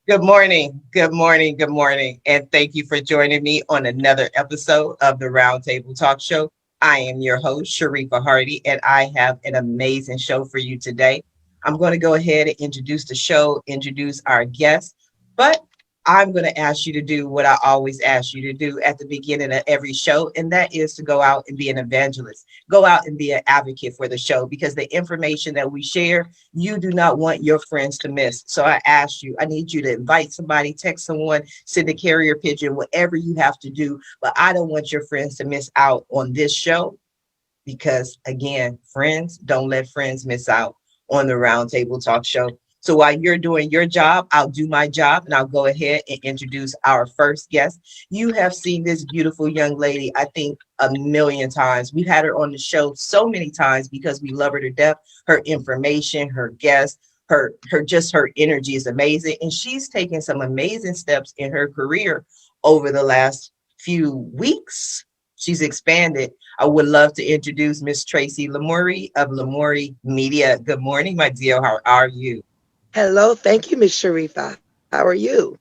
Good morning. Good morning. Good morning. And thank you for joining me on another episode of the Roundtable Talk Show. I am your host, Sharifa Hardy, and I have an amazing show for you today. I'm going to go ahead and introduce the show, introduce our guest, but I'm going to ask you to do what I always ask you to do at the beginning of every show, and that is to go out and be an evangelist. Go out and be an advocate for the show because the information that we share you do not want your friends to miss. So I ask you, I need you to invite somebody, text someone, send a carrier pigeon, whatever you have to do. But I don't want your friends to miss out on this show because, again, friends, don't let friends miss out on the Roundtable Talk Show. So while you're doing your job, I'll do my job and I'll go ahead and introduce our first guest. You have seen this beautiful young lady, I think, a million times. We've had her on the show so many times because we love her to death. Her information, her guests, her energy is amazing. And she's taken some amazing steps in her career over the last few weeks. She's expanded. I would love to introduce Miss Tracy Lamourie of Lamourie Media. Good morning, my dear. How are you? Hello, thank you, Miss Sharifa. How are you?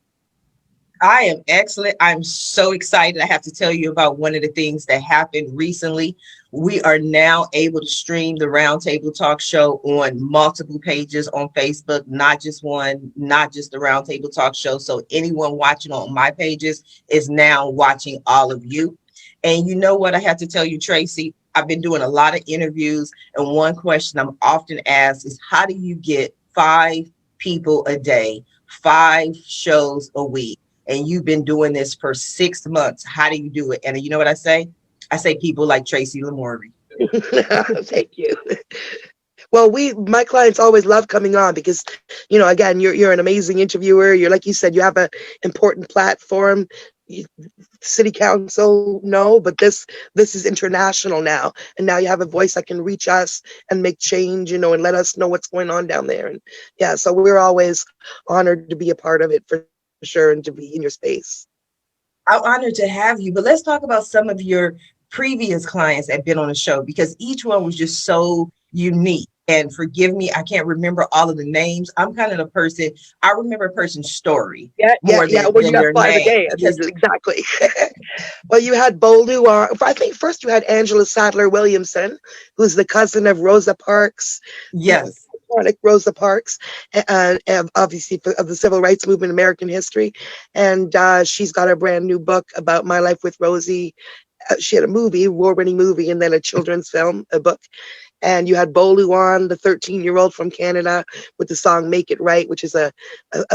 I am excellent. I'm so excited. I have to tell you about one of the things that happened recently. We are now able to stream the Roundtable Talk Show on multiple pages on Facebook, not just one, not just the Roundtable Talk Show. So anyone watching on my pages is now watching all of you. And you know what I have to tell you, Tracy? I've been doing a lot of interviews, and one question I'm often asked is how do you get 5 people a day, 5 shows a week? And you've been doing this for 6 months. How do you do it? And you know what I say? I say people like Tracy Lamourie. Thank you. Well, my clients always love coming on because, again, you're an amazing interviewer. You're like you said, you have an important platform. City council, no, but this is international now, and now you have a voice that can reach us and make change, and let us know what's going on down there. And yeah, so we're always honored to be a part of it for sure and to be in your space. I'm honored to have you, but let's talk about some of your previous clients that have been on the show because each one was just so unique. And forgive me, I can't remember all of the names. I'm kind of the person, I remember a person's story Yeah, yeah, more yeah. than, Well, you than got their five a name day. I mean, because, exactly. Well, you had Bolu. I think first you had Angela Sadler Williamson, who's the cousin of Rosa Parks, yes, iconic Rosa Parks, and obviously of the civil rights movement, American history. And she's got a brand new book about my life with Rosie. She had a movie, award-winning movie, and then a children's film, a book. And you had Bolu on, the 13-year-old from Canada, with the song Make It Right, which is a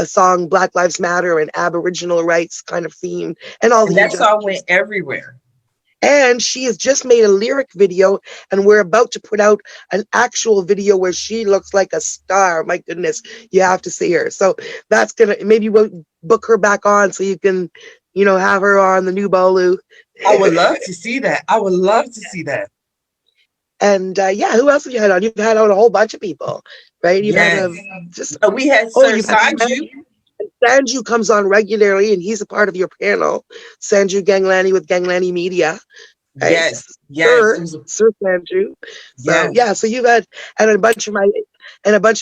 song Black Lives Matter and Aboriginal rights kind of theme, and all and the that song injustices. went everywhere. And she has just made a lyric video, and we're about to put out an actual video where she looks like a star. My goodness, you have to see her. So that's maybe we'll book her back on so you can, have her on the new Bolu. I would love to see that. I would love to see that. And yeah, who else have you had on? You've had on a whole bunch of people, right? You've had Yes. just We had oh, Sir you've had Sanju. Sanju comes on regularly, and he's a part of your panel. Sanju Ganglani with Ganglani Media, right? Yes, yes. It Sir, was Sir Sanju. So yes. yeah, so you've had and a bunch of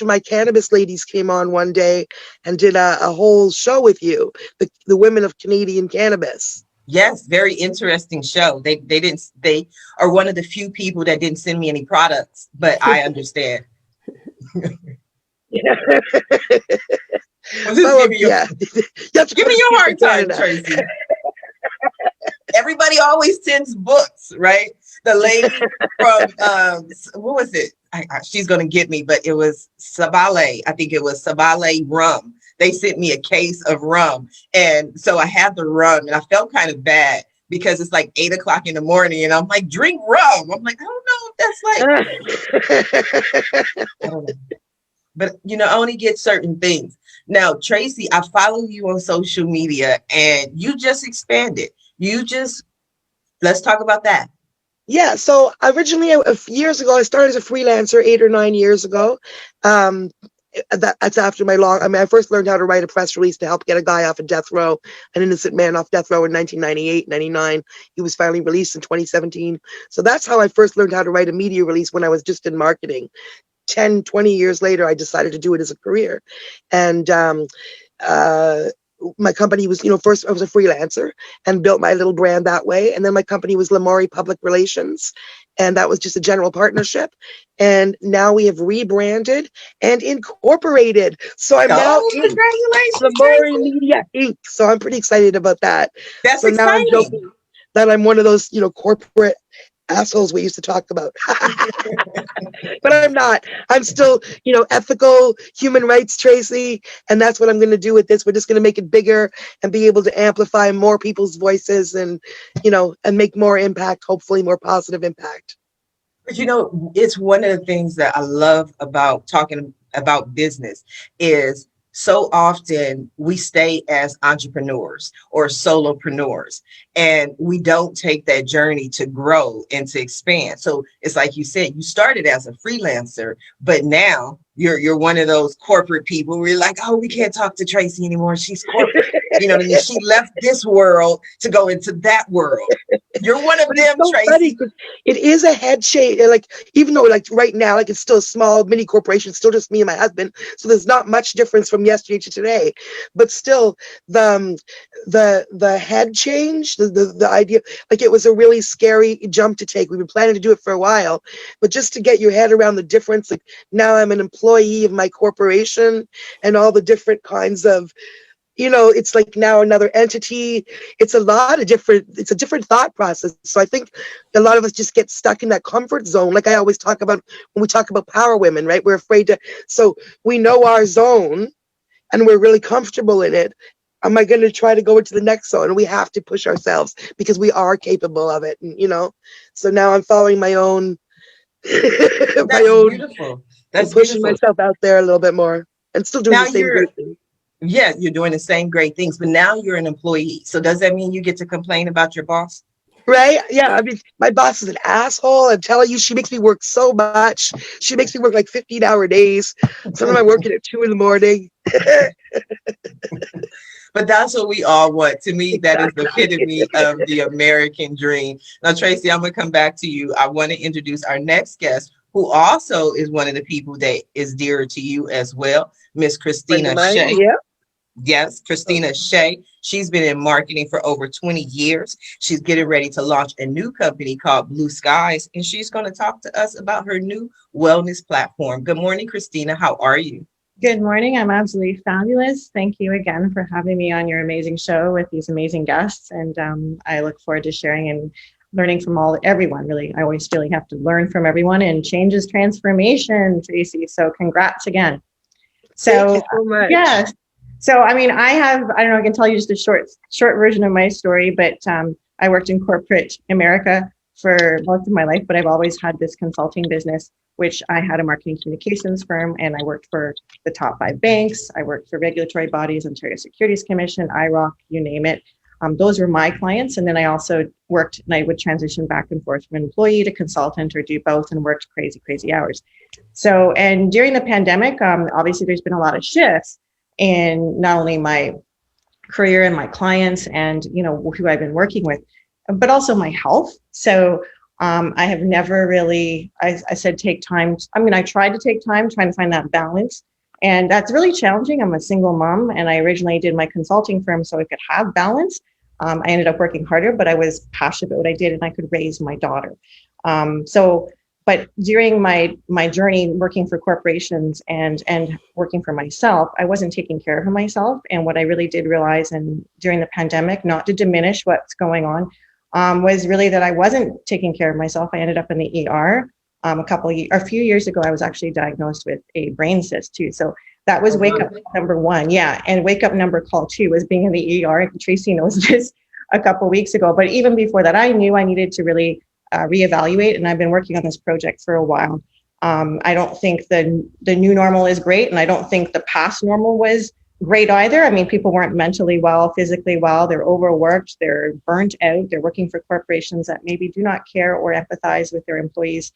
my cannabis ladies came on one day and did a whole show with you, the women of Canadian cannabis. Yes, very interesting show. They are one of the few people that didn't send me any products, but I understand. Yeah. I'm just Well, giving you yeah, you have to give put me it your in hard time, Canada. Tracy. Everybody always sends books, right? The lady from what was it? She's gonna get me, but it was Sabale. I think it was Sabale rum. They sent me a case of rum, and so I had the rum, and I felt kind of bad because it's like 8 o'clock in the morning, and I'm like, drink rum. I'm like, I don't know if that's like, I don't know, but I only get certain things. Now, Tracy, I follow you on social media, and you just expanded. You just Let's talk about that. Yeah, so originally, years ago, I started as a freelancer 8 or 9 years ago. Um, that's after I first learned how to write a press release to help get a guy off of death row, an innocent man off death row in 1998, 99. He was finally released in 2017. So that's how I first learned how to write a media release when I was just in marketing. 10, 20 years later, I decided to do it as a career. And my company was, first I was a freelancer and built my little brand that way. And then my company was Lamori Public Relations. And that was just a general partnership. And now we have rebranded and incorporated. So I'm now Oh, in congratulations, Lamori Tracy. Media Inc. So I'm pretty excited about that. That's So now I'm exciting. joking that I'm one of those, corporate assholes we used to talk about. But I'm not. I'm still, ethical human rights, Tracy. And that's what I'm going to do with this. We're just going to make it bigger and be able to amplify more people's voices and, and make more impact, hopefully more positive impact. But it's one of the things that I love about talking about business is so often we stay as entrepreneurs or solopreneurs and we don't take that journey to grow and to expand. So it's like you said, you started as a freelancer, but now you're one of those corporate people where you're like, oh, we can't talk to Tracy anymore. She's corporate. You know what I mean? She left this world to go into that world. You're one of But it's them, so funny Tracy. because it is a head shake. Like, even though like right now, like it's still a small mini corporation, still just me and my husband. So there's not much difference from yesterday to today. But still the head change, the idea, like it was a really scary jump to take. We've been planning to do it for a while, but just to get your head around the difference, like now I'm an employee of my corporation and all the different kinds of, it's like now another entity. It's a different thought process. So I think a lot of us just get stuck in that comfort zone. Like I always talk about when we talk about power women, right? We're afraid to, so we know our zone and we're really comfortable in it. Am I going to try to go into the next zone? And we have to push ourselves because we are capable of it. And, so now I'm following my own, That's beautiful. That's pushing beautiful. myself out there a little bit more and still doing Now the same you're, great thing. yeah, you're doing the same great things, but now you're an employee. So does that mean you get to complain about your boss? Right? Yeah. I mean, my boss is an asshole. I'm telling you, she makes me work so much. She makes me work like 15-hour days. Sometimes I'm working at 2 a.m. But that's what we all want. To me, that is the Exactly. epitome of the American dream. Now, Tracy, I'm going to come back to you. I want to introduce our next guest, who also is one of the people that is dear to you as well, Miss Friend of Kristina mine. Shea. Yeah. Yes, Kristina Shea. She's been in marketing for over 20 years. She's getting ready to launch a new company called Blue Skies, and she's going to talk to us about her new wellness platform. Good morning, Kristina. How are you? Good morning. I'm absolutely fabulous. Thank you again for having me on your amazing show with these amazing guests. And I look forward to sharing and learning from everyone. Really, I always feel you have to learn from everyone, and change is transformation, Tracy. So congrats again. Thank you so much. Yes. So, I mean, I don't know, I can tell you just a short version of my story, but I worked in corporate America for most of my life, but I've always had this consulting business, which I had a marketing communications firm, and I worked for the top 5 banks. I worked for regulatory bodies, Ontario Securities Commission, IROC, you name it. Those were my clients. And then I also worked, and I would transition back and forth from employee to consultant or do both, and worked crazy hours. So, and during the pandemic, obviously there's been a lot of shifts in not only my career and my clients and, who I've been working with, but also my health. So I have never really, I said, take time. I mean, I tried to take time, trying to find that balance. And that's really challenging. I'm a single mom, and I originally did my consulting firm so I could have balance. I ended up working harder, but I was passionate about what I did, and I could raise my daughter. But during my journey working for corporations and working for myself, I wasn't taking care of myself. And what I really did realize, and during the pandemic, not to diminish what's going on, was really that I wasn't taking care of myself. I ended up in the ER. A few years ago, I was actually diagnosed with a brain cyst too. So that was wake up number 1. Yeah. And wake up number call 2 was being in the ER. Tracy knows this a couple of weeks ago. But even before that, I knew I needed to really reevaluate. And I've been working on this project for a while. I don't think the new normal is great. And I don't think the past normal was great either. I mean, people weren't mentally well, physically well. They're overworked. They're burnt out. They're working for corporations that maybe do not care or empathize with their employees.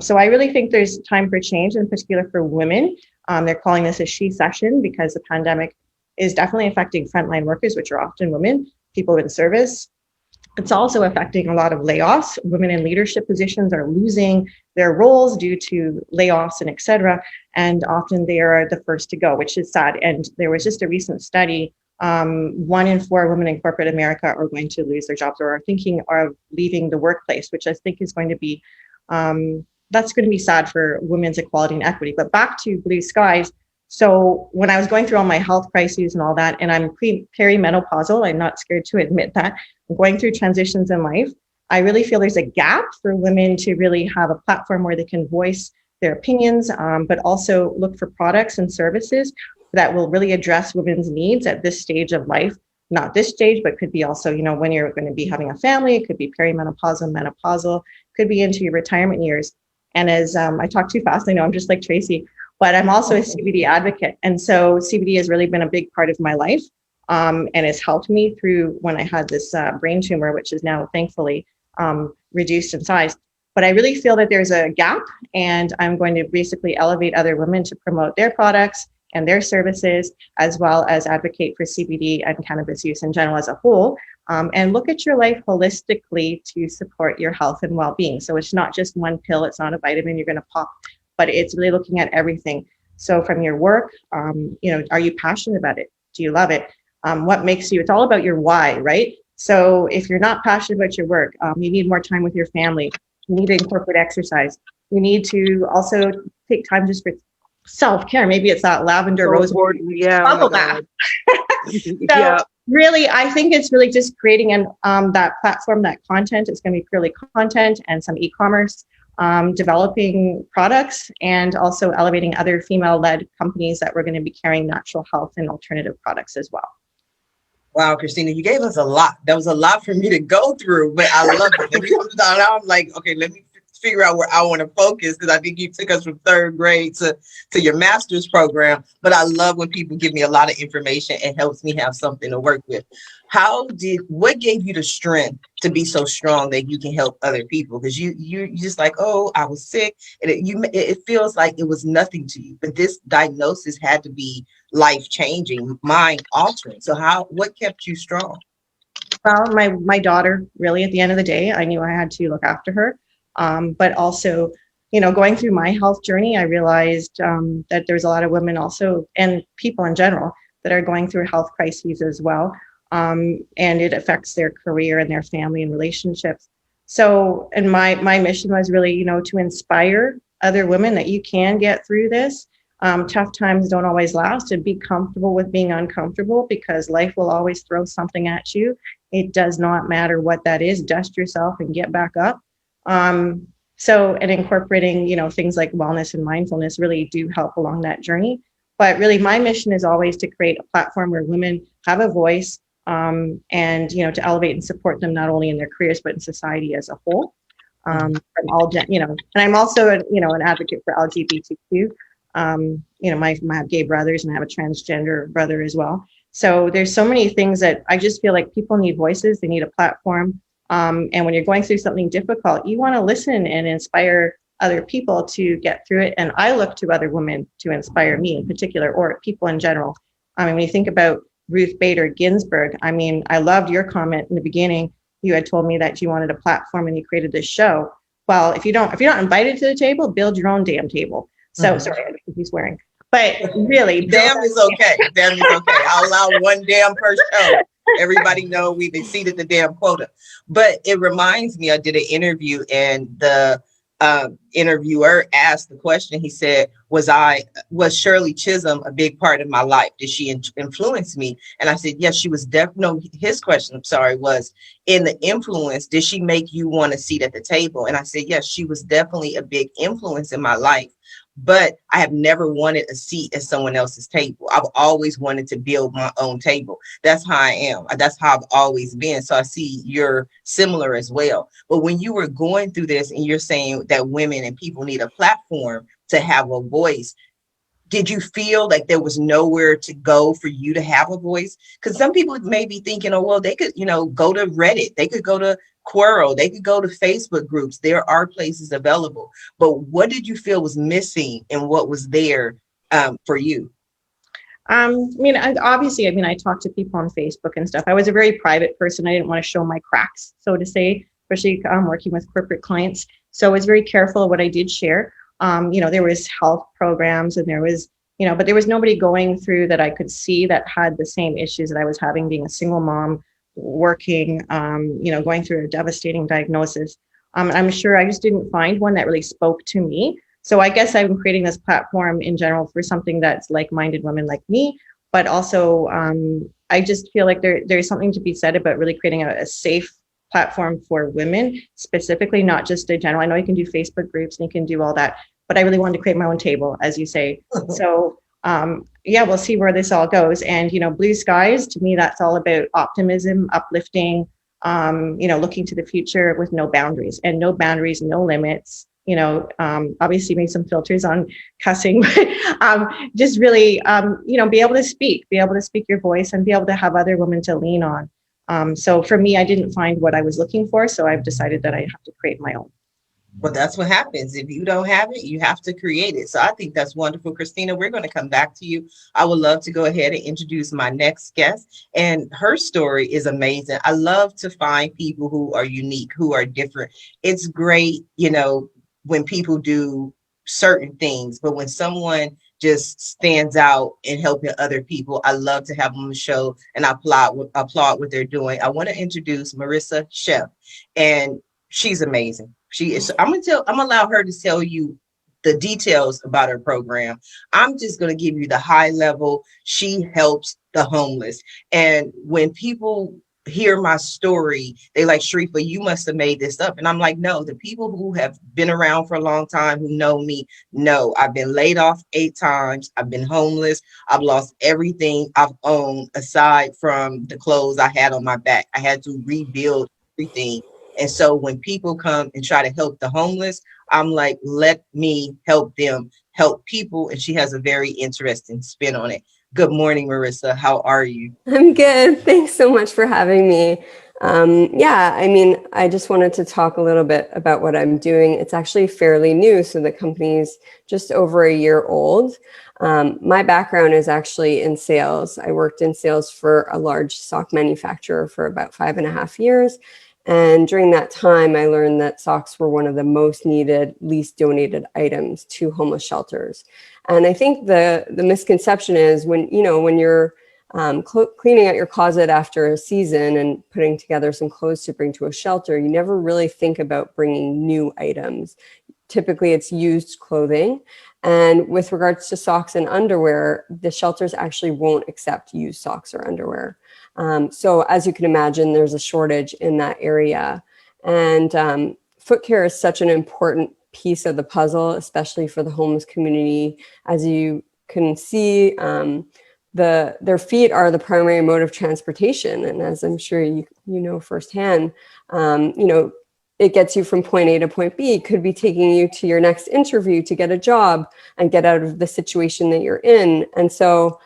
So I really think there's time for change, in particular for women. They're calling this a she session because the pandemic is definitely affecting frontline workers, which are often women, people in service, It's also affecting a lot of layoffs. Women in leadership positions are losing their roles due to layoffs and et cetera. And often they are the first to go, which is sad. And there was just a recent study, 1 in 4 women in corporate America are going to lose their jobs or are thinking of leaving the workplace, which I think is going to be, that's going to be sad for women's equality and equity. But back to blue skies. So when I was going through all my health crises and all that, and I'm perimenopausal, I'm not scared to admit that, I'm going through transitions in life, I really feel there's a gap for women to really have a platform where they can voice their opinions, but also look for products and services that will really address women's needs at this stage of life. Not this stage, but could be also, when you're going to be having a family, it could be perimenopausal, menopausal, could be into your retirement years. And as I talk too fast, I know I'm just like Tracy, but I'm also a CBD advocate. And so CBD has really been a big part of my life, and it's helped me through when I had this brain tumor, which is now thankfully reduced in size. But I really feel that there's a gap, and I'm going to basically elevate other women to promote their products and their services, as well as advocate for CBD and cannabis use in general as a whole, and look at your life holistically to support your health and well-being. So it's not just one pill, it's not a vitamin you're going to pop, but it's really looking at everything. So from your work, are you passionate about it? Do you love it? What makes you, it's all about your why, right? So if you're not passionate about your work, you need more time with your family. You need to incorporate exercise. You need to also take time just for self-care. Maybe it's that lavender rose bubble bath. So really, I think it's really just creating that platform, that content. It's going to be purely content and some e-commerce, developing products, and also elevating other female-led companies that we're going to be carrying natural health and alternative products as well. Wow, Kristina, you gave us a lot. That was a lot for me to go through, but I love it. Now I'm like, okay, let me figure out where I want to focus, because I think you took us from 3rd grade to your master's program. But I love when people give me a lot of information. It helps me have something to work with. What gave you the strength to be so strong that you can help other people? Because you just like, oh, I was sick, and it feels like it was nothing to you, but this diagnosis had to be life-changing, mind-altering. So what kept you strong? Well, my daughter, really, at the end of the day, I knew I had to look after her. But also, going through my health journey, I realized that there's a lot of women also, and people in general, that are going through health crises as well. And it affects their career and their family and relationships. So, and my mission was really, to inspire other women that you can get through this. Tough times don't always last, and be comfortable with being uncomfortable, because life will always throw something at you. It does not matter what that is. Dust yourself and get back up. And incorporating, things like wellness and mindfulness really do help along that journey. But really, my mission is always to create a platform where women have a voice, and, to elevate and support them, not only in their careers, but in society as a whole. From all, and I'm also, an advocate for LGBTQ. I have gay brothers, and I have a transgender brother as well. So there's so many things that I just feel like people need voices. They need a platform. And when you're going through something difficult, you want to listen and inspire other people to get through it. And I look to other women to inspire me in particular, or people in general. When you think about Ruth Bader Ginsburg, I loved your comment in the beginning. You had told me that you wanted a platform and you created this show. Well, if you're not invited to the table, build your own damn table. So sorry, I keep swearing. But really, damn is okay. Damn is okay. I'll allow one damn per show. Everybody know we've exceeded the damn quota. But it reminds me, I did an interview, and the interviewer asked the question. He said, was Shirley Chisholm a big part of my life? Did she influence me? And I said, yes, she was his question, was, in the influence, did she make you want a seat at the table? And I said, yes, she was definitely a big influence in my life. But I have never wanted a seat at someone else's table. I've always wanted to build my own table. That's how I am. That's how I've always been. So I see you're similar as well. But when you were going through this and you're saying that women and people need a platform to have a voice, did you feel like there was nowhere to go for you to have a voice? Because some people may be thinking, oh, well, they could, go to Reddit. They could go to Quora. They could go to Facebook groups. There are places available. But what did you feel was missing and what was there for you? Obviously, I talked to people on Facebook and stuff. I was a very private person. I didn't want to show my cracks, so to say, especially working with corporate clients. So I was very careful of what I did share. There was health programs and there was, but there was nobody going through that I could see that had the same issues that I was having, being a single mom, working, going through a devastating diagnosis. I'm sure I just didn't find one that really spoke to me. So I guess I'm creating this platform in general for something that's like-minded women like me, but also I just feel like there's something to be said about really creating a safe platform for women specifically, not just a general. I know you can do Facebook groups and you can do all that, but I really wanted to create my own table, as you say. So we'll see where this all goes. And, blue skies, to me, that's all about optimism, uplifting, looking to the future with no boundaries, no limits. Obviously make some filters on cussing, but just really, be able to speak your voice and be able to have other women to lean on. So for me, I didn't find what I was looking for. So I've decided that I have to create my own. Well, that's what happens. If you don't have it, you have to create it. So I think that's wonderful. Kristina, we're going to come back to you. I would love to go ahead and introduce my next guest. And her story is amazing. I love to find people who are unique, who are different. It's great, when people do certain things, but when someone just stands out and helping other people, I love to have them on the show and I applaud what they're doing. I want to introduce Marissa Sheff, and she's amazing. She is. I'm gonna allow her to tell you the details about her program. I'm just gonna give you the high level. She helps the homeless, and when people hear my story, they like, Sharifa, you must have made this up. And I'm like, no, the people who have been around for a long time, who know me, know I've been laid off 8 times. I've been homeless. I've lost everything I've owned aside from the clothes I had on my back. I had to rebuild everything. And so when people come and try to help the homeless, I'm like, let me help them help people. And she has a very interesting spin on it. Good morning, Marissa. How are you? I'm good. Thanks so much for having me. I just wanted to talk a little bit about what I'm doing. It's actually fairly new, so the company's just over a year old. My background is actually in sales. I worked in sales for a large sock manufacturer for about 5.5 years. And during that time, I learned that socks were one of the most needed, least donated items to homeless shelters. And I think the misconception is when you're cleaning out your closet after a season and putting together some clothes to bring to a shelter, you never really think about bringing new items. Typically, it's used clothing. And with regards to socks and underwear, the shelters actually won't accept used socks or underwear. So as you can imagine, there's a shortage in that area. And foot care is such an important piece of the puzzle, especially for the homeless community. As you can see, their feet are the primary mode of transportation. And as I'm sure you know firsthand, it gets you from point A to point B. It could be taking you to your next interview to get a job and get out of the situation that you're in. And so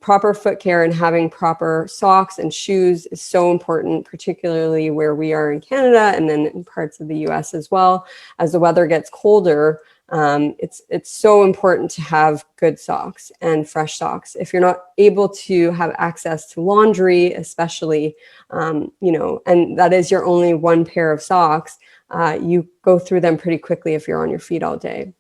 proper foot care and having proper socks and shoes is so important, particularly where we are in Canada and then in parts of the US as well. As the weather gets colder, it's so important to have good socks and fresh socks. If you're not able to have access to laundry, especially, and that is your only one pair of socks, you go through them pretty quickly if you're on your feet all day.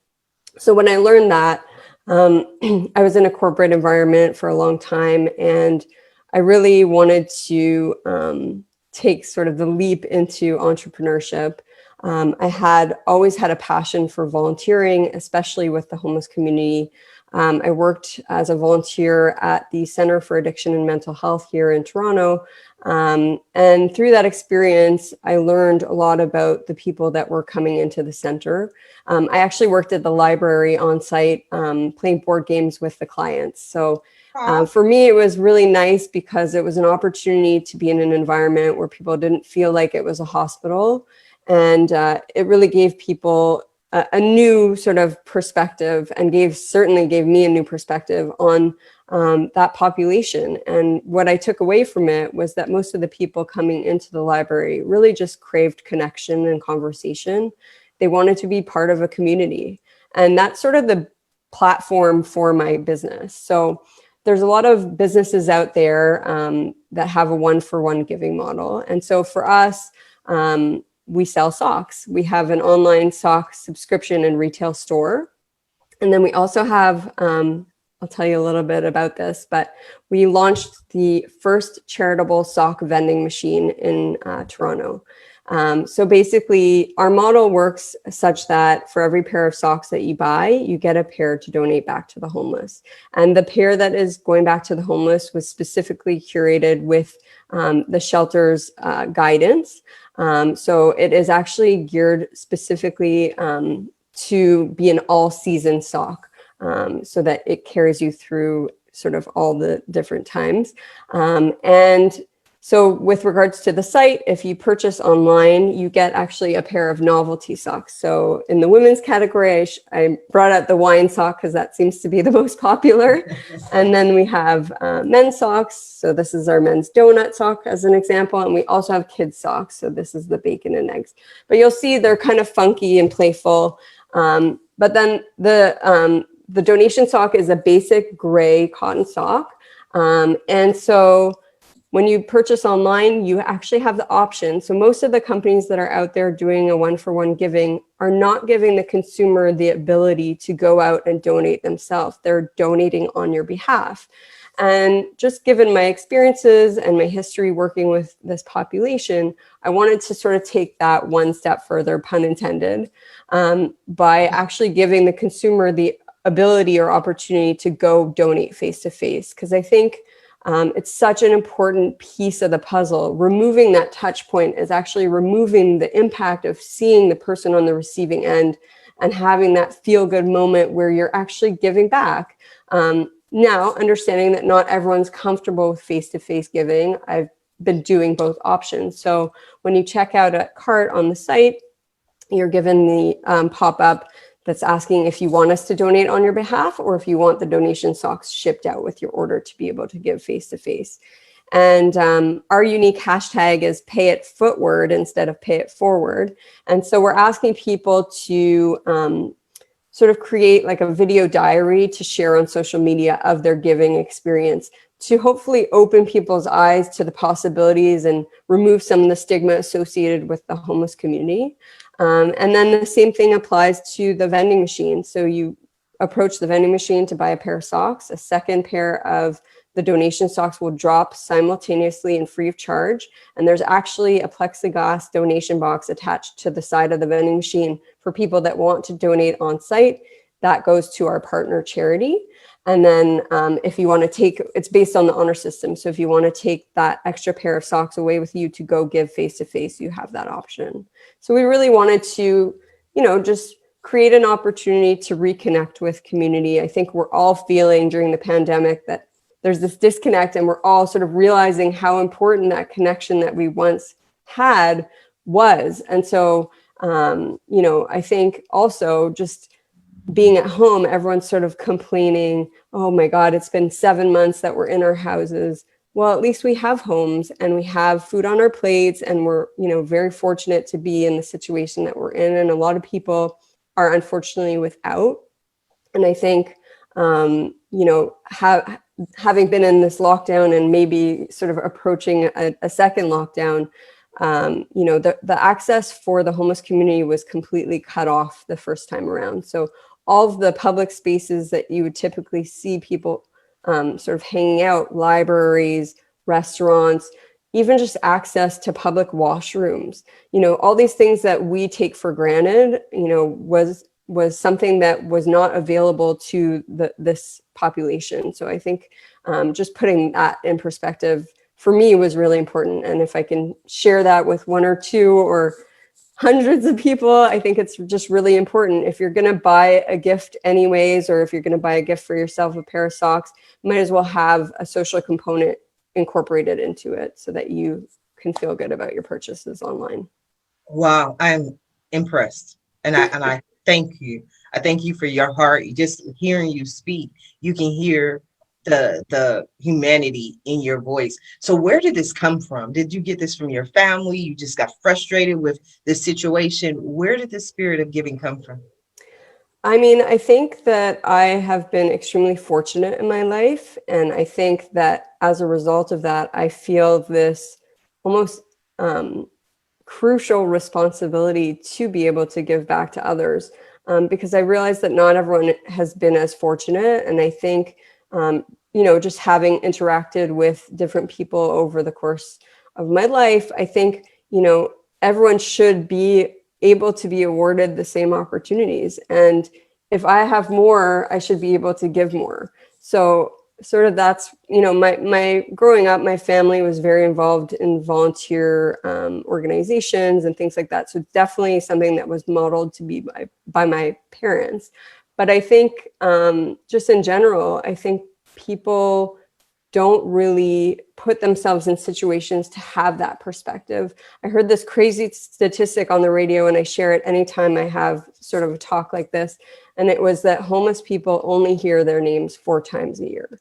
So when I learned that, I was in a corporate environment for a long time, and I really wanted to take sort of the leap into entrepreneurship. I had always had a passion for volunteering, especially with the homeless community. I worked as a volunteer at the Center for Addiction and Mental Health here in Toronto. And through that experience, I learned a lot about the people that were coming into the center. I actually worked at the library on site, playing board games with the clients. So for me, it was really nice because it was an opportunity to be in an environment where people didn't feel like it was a hospital. And it really gave people a new sort of perspective, and certainly gave me a new perspective on that population. And what I took away from it was that most of the people coming into the library really just craved connection and conversation. They wanted to be part of a community. And that's sort of the platform for my business. So there's a lot of businesses out there that have a one-for-one giving model. And so for us, we sell socks. We have an online sock subscription and retail store. And then we also have, I'll tell you a little bit about this, but we launched the first charitable sock vending machine in Toronto. So basically, our model works such that for every pair of socks that you buy, you get a pair to donate back to the homeless. And the pair that is going back to the homeless was specifically curated with the shelter's guidance. So it is actually geared specifically to be an all-season sock, so that it carries you through sort of all the different times. And so with regards to the site, if you purchase online, you get actually a pair of novelty socks. So in the women's category, I brought out the wine sock because that seems to be the most popular. And then we have men's socks. So this is our men's donut sock as an example. And we also have kids socks. So this is the bacon and eggs. But you'll see they're kind of funky and playful. But then the donation sock is a basic gray cotton sock. And so when you purchase online, you actually have the option. So most of the companies that are out there doing a one-for-one giving are not giving the consumer the ability to go out and donate themselves. They're donating on your behalf. And just given my experiences and my history working with this population, I wanted to sort of take that one step further, pun intended, by actually giving the consumer the ability or opportunity to go donate face-to-face. Because I think it's such an important piece of the puzzle. Removing that touch point is actually removing the impact of seeing the person on the receiving end and having that feel-good moment where you're actually giving back. Now, understanding that not everyone's comfortable with face-to-face giving, I've been doing both options. So when you check out a cart on the site, you're given the pop-up that's asking if you want us to donate on your behalf or if you want the donation socks shipped out with your order to be able to give face-to-face. And our unique hashtag is pay it footward instead of pay it forward. And so we're asking people to sort of create like a video diary to share on social media of their giving experience to hopefully open people's eyes to the possibilities and remove some of the stigma associated with the homeless community. And then the same thing applies to the vending machine. So you approach the vending machine to buy a pair of socks. A second pair of the donation socks will drop simultaneously and free of charge. And there's actually a plexiglass donation box attached to the side of the vending machine for people that want to donate on site. That goes to our partner charity. And then if you want to take, it's based on the honor system. So if you want to take that extra pair of socks away with you to go give face-to-face, you have that option. So we really wanted to, just create an opportunity to reconnect with community. I think we're all feeling during the pandemic that there's this disconnect and we're all sort of realizing how important that connection that we once had was. And so, I think also just being at home, everyone's sort of complaining, oh my God, it's been 7 months that we're in our houses. Well, at least we have homes and we have food on our plates and we're, very fortunate to be in the situation that we're in. And a lot of people are unfortunately without. And I think, having been in this lockdown and maybe sort of approaching a second lockdown, the access for the homeless community was completely cut off the first time around. So all of the public spaces that you would typically see people sort of hanging out, libraries, restaurants, even just access to public washrooms, all these things that we take for granted, was something that was not available to this population. So I think just putting that in perspective for me was really important. And if I can share that with one or two or hundreds of people, I think it's just really important. If you're going to buy a gift anyways, or if you're going to buy a gift for yourself, a pair of socks, you might as well have a social component incorporated into it so that you can feel good about your purchases online. Wow, I'm impressed. And I thank you. I thank you for your heart. Just hearing you speak, you can hear the humanity in your voice. So where did this come from? Did you get this from your family? You just got frustrated with the situation? Where did the spirit of giving come from? I mean, I think that I have been extremely fortunate in my life. And I think that as a result of that, I feel this almost crucial responsibility to be able to give back to others. Because I realize that not everyone has been as fortunate. And I think, just having interacted with different people over the course of my life, I think, everyone should be able to be awarded the same opportunities. And if I have more, I should be able to give more. So sort of that's, my growing up, my family was very involved in volunteer organizations and things like that. So definitely something that was modeled to be by my parents. But I think just in general, I think people don't really put themselves in situations to have that perspective. I heard this crazy statistic on the radio, and I share it anytime I have sort of a talk like this. And it was that homeless people only hear their names 4 times a year.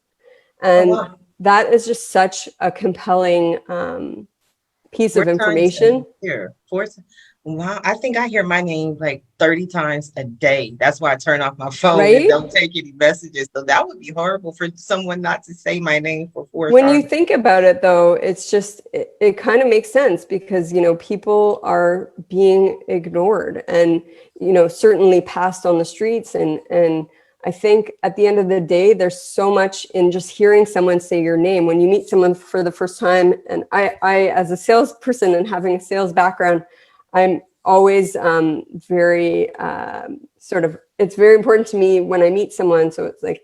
And that is just such a compelling piece of information. Wow, I think I hear my name like 30 times a day. That's why I turn off my phone and Right? don't take any messages. So that would be horrible for someone not to say my name for 4 When times. you think about it, though, it's just, it kind of makes sense because, people are being ignored and, certainly passed on the streets. And I think at the end of the day, there's so much in just hearing someone say your name. When you meet someone for the first time, and I as a salesperson and having a sales background, I'm always very it's very important to me when I meet someone. So it's like,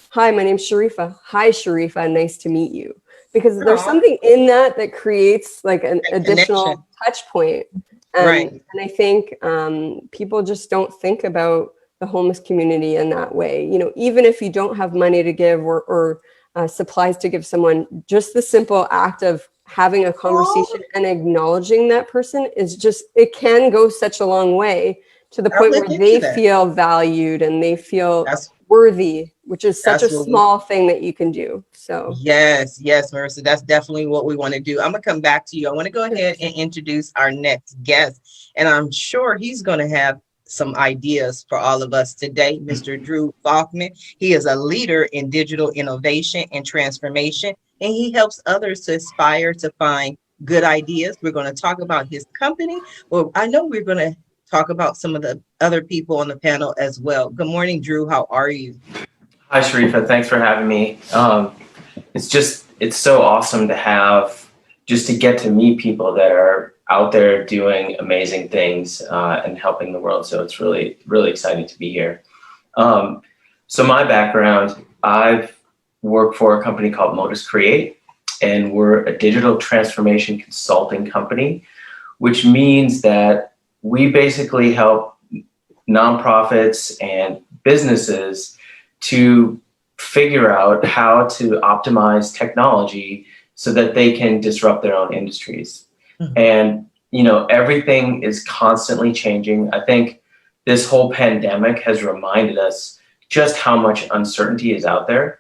hi, my name's Sharifa. Hi, Sharifa. Nice to meet you. Because there's something in that creates like an additional touch point. And I think people just don't think about the homeless community in that way. Even if you don't have money to give or supplies to give someone, just the simple act of having a conversation and acknowledging that person is just, it can go such a long way to the point where they feel valued and they feel worthy, which is such a small thing that you can do. So yes, Marissa, that's definitely what we want to do. I'm gonna come back to you. I want to go ahead and introduce our next guest, and I'm sure he's going to have some ideas for all of us today. Mr. Drew Falkman. He is a leader in digital innovation and transformation, and he helps others to aspire to find good ideas. We're going to talk about his company. Well, I know we're going to talk about some of the other people on the panel as well. Good morning, Drew. How are you? Hi, Sharifa. Thanks for having me. It's so awesome to get to meet people that are out there doing amazing things and helping the world. So it's really, really exciting to be here. So my background, I've worked for a company called Modus Create, and we're a digital transformation consulting company, which means that we basically help nonprofits and businesses to figure out how to optimize technology so that they can disrupt their own industries. Mm-hmm. And, everything is constantly changing. I think this whole pandemic has reminded us just how much uncertainty is out there.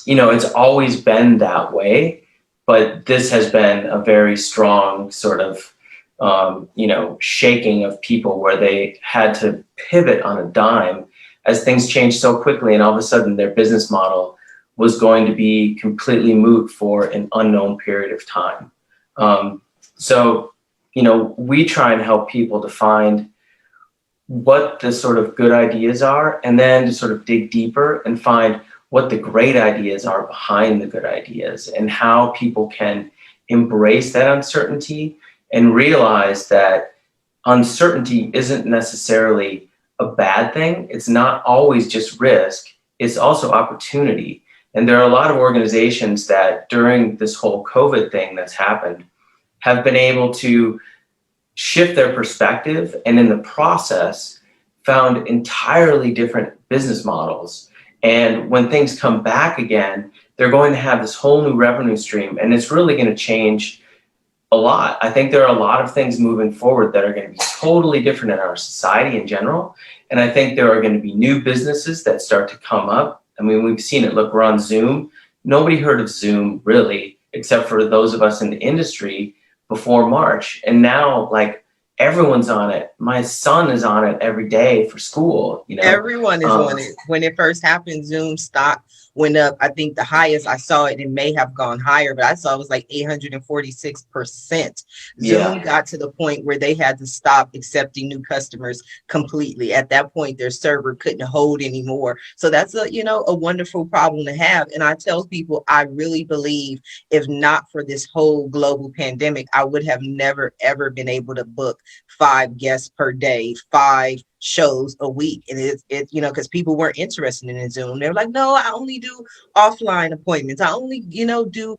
It's always been that way, but this has been a very strong sort of, shaking of people where they had to pivot on a dime as things changed so quickly, and all of a sudden their business model was going to be completely moot for an unknown period of time. So we try and help people to find what the sort of good ideas are, and then to sort of dig deeper and find what the great ideas are behind the good ideas, and how people can embrace that uncertainty and realize that uncertainty isn't necessarily a bad thing. It's not always just risk. It's also opportunity. And there are a lot of organizations that during this whole COVID thing that's happened have been able to shift their perspective, and in the process found entirely different business models. And when things come back again, they're going to have this whole new revenue stream, and it's really going to change a lot. I think there are a lot of things moving forward that are going to be totally different in our society in general. And I think there are going to be new businesses that start to come up. I mean, we've seen it. Look, we're on Zoom. Nobody heard of Zoom really, except for those of us in the industry before March. And now, like, everyone's on it. My son is on it every day for school, you know. Everyone is on it. When it first happened, Zoom stock went up. I think the highest I saw it may have gone higher, but I saw it was like 846%. Yeah. Zoom got to the point where they had to stop accepting new customers completely. At that point, their server couldn't hold anymore. So that's a wonderful problem to have. And I tell people, I really believe if not for this whole global pandemic, I would have never, ever been able to book 5 guests per day, 5 shows a week. And it's because people weren't interested in Zoom. They're like, no, I only do offline appointments. I only, do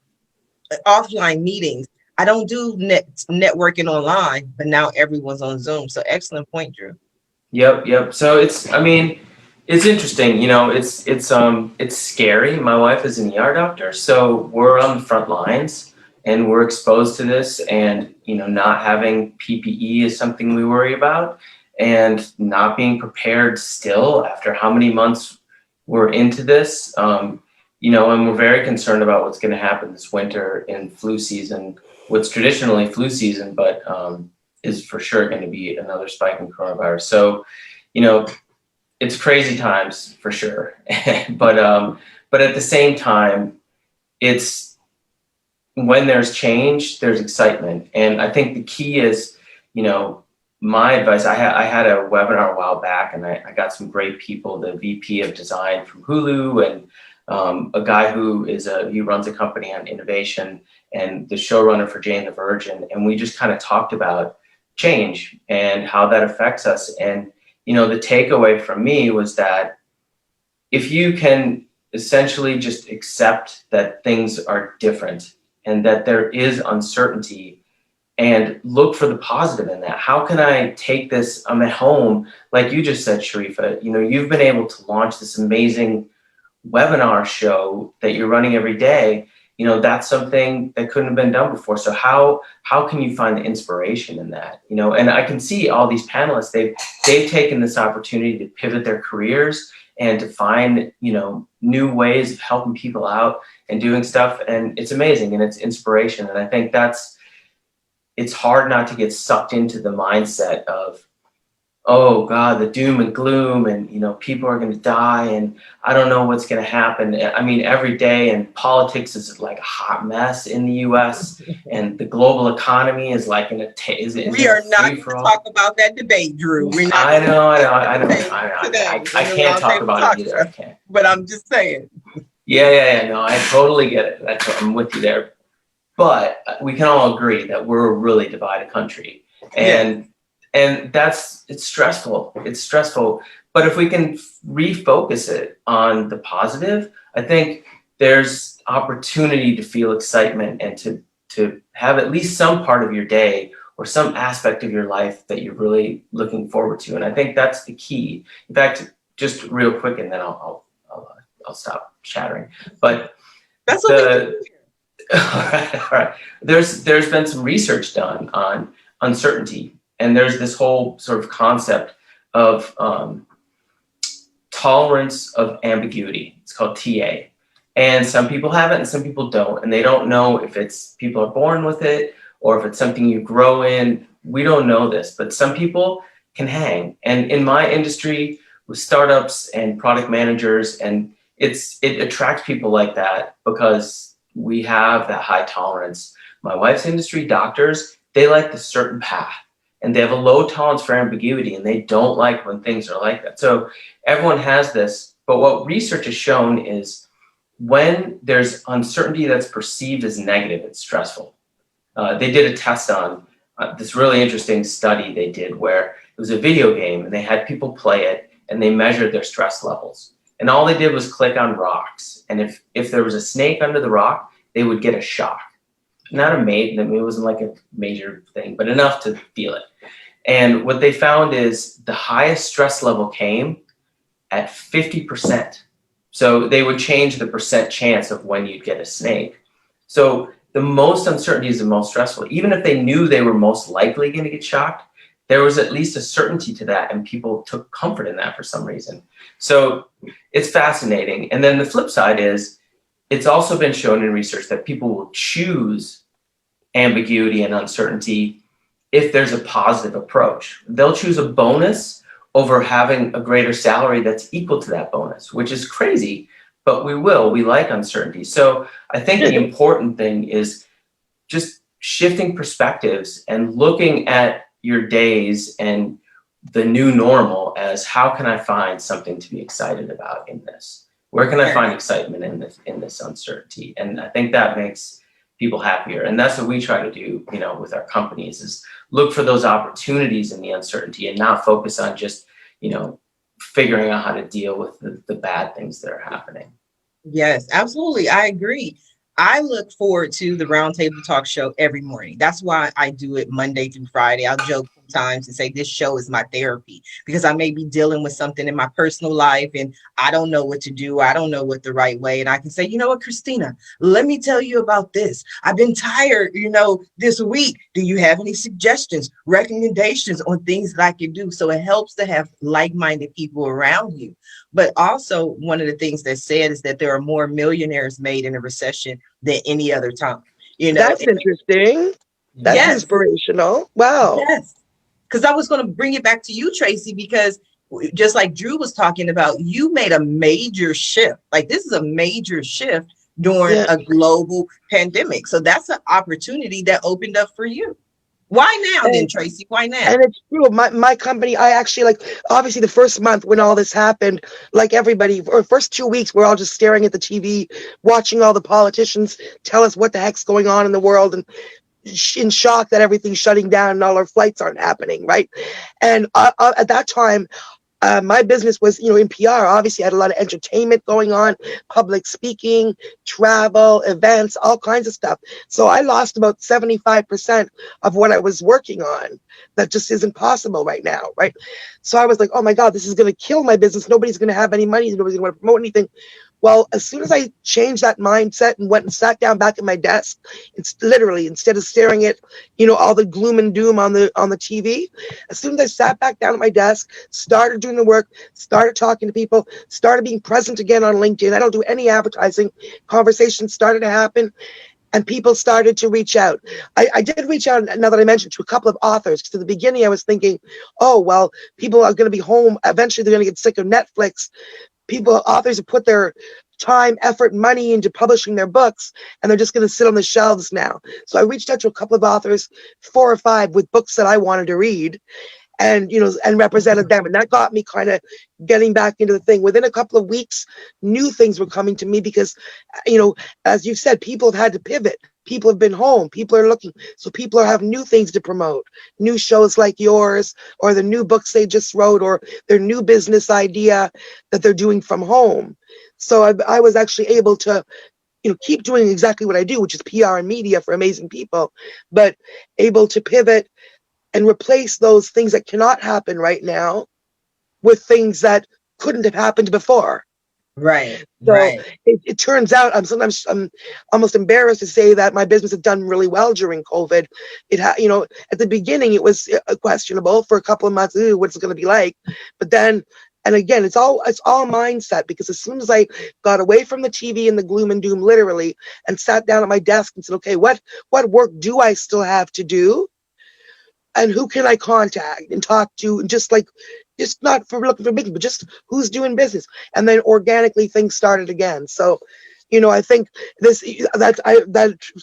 offline meetings. I don't do networking online, but now everyone's on Zoom. So excellent point, Drew. Yep. So it's interesting, it's scary. My wife is an ER doctor, so we're on the front lines and we're exposed to this, and not having PPE is something we worry about, and not being prepared still after how many months we're into this, and we're very concerned about what's going to happen this winter in flu season, what's traditionally flu season, but is for sure going to be another spike in coronavirus. So, it's crazy times for sure, but at the same time, it's when there's change, there's excitement, and I think the key is, my advice. I had a webinar a while back, and I got some great people, the VP of design from Hulu, and a guy who runs a company on innovation, and the showrunner for Jane the Virgin, and we just kind of talked about change and how that affects us. And the takeaway from me was that if you can essentially just accept that things are different and that there is uncertainty, and look for the positive in that. How can I take this? I'm at home, like you just said, Sharifa, you've been able to launch this amazing webinar show that you're running every day. That's something that couldn't have been done before. So how can you find the inspiration in that? And I can see all these panelists, they've taken this opportunity to pivot their careers and to find, new ways of helping people out and doing stuff. And it's amazing, and it's inspiration. And I think it's hard not to get sucked into the mindset of, oh God, the doom and gloom, and people are going to die, and I don't know what's going to happen. I mean, every day, and politics is like a hot mess in the U.S. and the global economy is like we are not going to talk about that debate, Drew. We're not. I know. I can't talk about it either. I can't. But I'm just saying. Yeah. No, I totally get it. I'm with you there. But we can all agree that we're a really divided country, and it's stressful. But if we can refocus it on the positive, I think there's opportunity to feel excitement and to have at least some part of your day or some aspect of your life that you're really looking forward to. And I think that's the key. In fact, just real quick, and then I'll stop chattering. But that's okay. All right. There's been some research done on uncertainty, and there's this whole sort of concept of tolerance of ambiguity. It's called TA. And some people have it and some people don't. And they don't know if it's people are born with it or if it's something you grow in. We don't know this, but some people can hang. And in my industry with startups and product managers, and it attracts people like that because we have that high tolerance. My wife's industry, doctors, they like the certain path, and they have a low tolerance for ambiguity, and they don't like when things are like that. So everyone has this, but what research has shown is when there's uncertainty that's perceived as negative, it's stressful. They did a test on this really interesting study they did where it was a video game, and they had people play it, and they measured their stress levels. And all they did was click on rocks. And if there was a snake under the rock, they would get a shock. Not a mate, I mean, it wasn't like a major thing, but enough to feel it. And what they found is the highest stress level came at 50%. So they would change the percent chance of when you'd get a snake. So the most uncertainty is the most stressful. Even if they knew they were most likely going to get shocked, there was at least a certainty to that, and people took comfort in that for some reason. So it's fascinating. And then the flip side is it's also been shown in research that people will choose ambiguity and uncertainty if there's a positive approach. They'll choose a bonus over having a greater salary that's equal to that bonus, which is crazy, but we like uncertainty. So I think the important thing is just shifting perspectives and looking at your days and the new normal as, how can I find something to be excited about in this? Where can I find excitement in this uncertainty? And I think that makes people happier. And that's what we try to do, with our companies, is look for those opportunities in the uncertainty and not focus on just, figuring out how to deal with the bad things that are happening. Yes, absolutely. I agree. I look forward to the Roundtable Talk Show every morning. That's why I do it Monday through Friday. I'll joke sometimes and say this show is my therapy, because I may be dealing with something in my personal life and I don't know what to do. I don't know what the right way. And I can say, you know what, Kristina, let me tell you about this. I've been tired, this week. Do you have any suggestions, recommendations on things that I can do? So it helps to have like-minded people around you. But also, one of the things that's said is that there are more millionaires made in a recession than any other time. That's interesting. That's inspirational. Wow. Yes. Because I was going to bring it back to you, Tracy, because just like Drew was talking about, you made a major shift. Like, this is a major shift during a global pandemic. So that's an opportunity that opened up for you. Why now then, Tracy? Why now? And it's true. My company, I actually, obviously the first month when all this happened, like everybody, or first 2 weeks, we're all just staring at the TV, watching all the politicians tell us what the heck's going on in the world, and in shock that everything's shutting down and all our flights aren't happening, right? And at that time, my business was, in PR. Obviously, I had a lot of entertainment going on, public speaking, travel, events, all kinds of stuff. So I lost about 75% of what I was working on. That just isn't possible right now, right? So I was like, oh my God, this is going to kill my business. Nobody's going to have any money. Nobody's going to promote anything. Well, as soon as I changed that mindset and went and sat down back at my desk, it's literally, instead of staring at, all the gloom and doom on the TV, as soon as I sat back down at my desk, started doing the work, started talking to people, started being present again on LinkedIn. I don't do any advertising. Conversations started to happen, and people started to reach out. I did reach out, now that I mentioned, to a couple of authors, because at the beginning I was thinking, oh, well, people are going to be home. Eventually they're going to get sick of Netflix. Authors have put their time, effort, money into publishing their books, and they're just going to sit on the shelves now. So I reached out to a couple of authors, 4 or 5, with books that I wanted to read, and and represented them. And that got me kind of getting back into the thing. Within a couple of weeks, new things were coming to me because, as you said, people have had to pivot. People have been home. People are looking. So people have new things to promote, new shows like yours, or the new books they just wrote, or their new business idea that they're doing from home. So I was actually able to, keep doing exactly what I do, which is PR and media for amazing people, but able to pivot and replace those things that cannot happen right now with things that couldn't have happened before. Right. So right. It turns out I'm almost embarrassed to say that my business has done really well during COVID. At the beginning it was questionable for a couple of months. What's it going to be like? But then, and again, it's all mindset, because as soon as I got away from the TV and the gloom and doom, literally, and sat down at my desk and said, okay, what work do I still have to do? And who can I contact and talk to? And just not for looking for business, but just who's doing business. And then organically things started again. So, I think